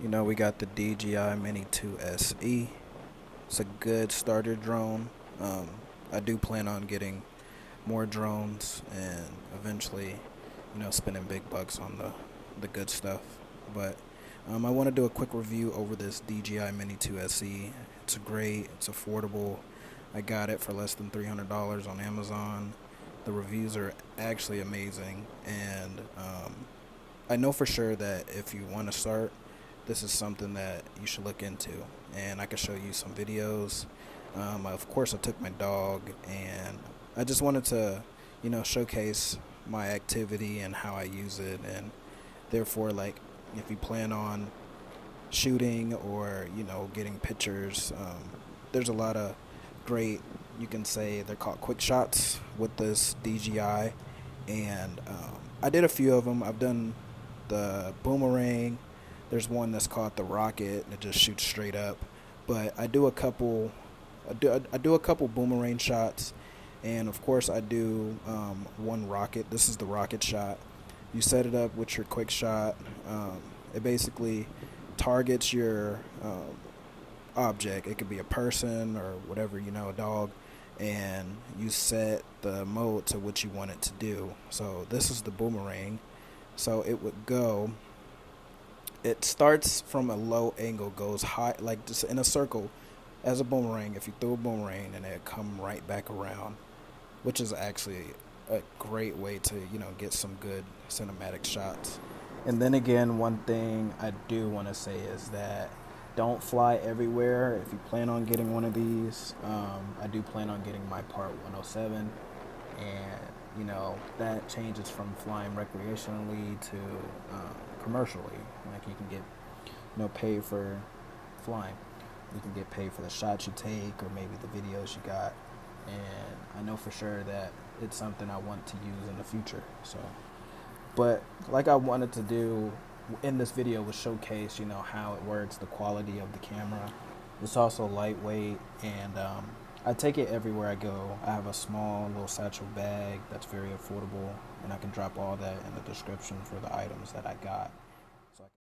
We got the DJI Mini 2 SE. It's a good starter drone. I do plan on getting more drones and eventually, spending big bucks on the good stuff. But I want to do a quick review over this DJI Mini 2 SE. It's great. It's affordable. I got it for less than $300 on Amazon. The reviews are actually amazing, and I know for sure that if you want to start, this is something that you should look into, and I can show you some videos. Of course, I took my dog, and I just wanted to, showcase my activity and how I use it, and therefore, like, if you plan on shooting or, getting pictures, there's a lot of great, you can say they're called quick shots with this DJI, and I did a few of them. I've done the Boomerang. There's one that's called the Rocket, and it just shoots straight up. But I do a couple Boomerang shots, and of course I do one rocket. This is the rocket shot. You set it up with your quick shot. It basically targets your object. It could be a person or whatever, a dog, and you set the mode to what you want it to do. So this is the Boomerang. So it would go, it starts from a low angle, goes high, like just in a circle as a boomerang. If you throw a boomerang, and it come right back around, which is actually a great way to, get some good cinematic shots. And then again, one thing I do want to say is that don't fly everywhere. If you plan on getting one of these, I do plan on getting my Part 107, and that changes from flying recreationally to commercially. Like, you can get paid for flying. You can get paid for the shots you take, or maybe the videos you got. And I know for sure that it's something I want to use in the future. So, but like I wanted to do in this video was showcase, how it works, the quality of the camera. It's also lightweight, and I take it everywhere I go. I have a small little satchel bag that's very affordable, and I can drop all that in the description for the items that I got. So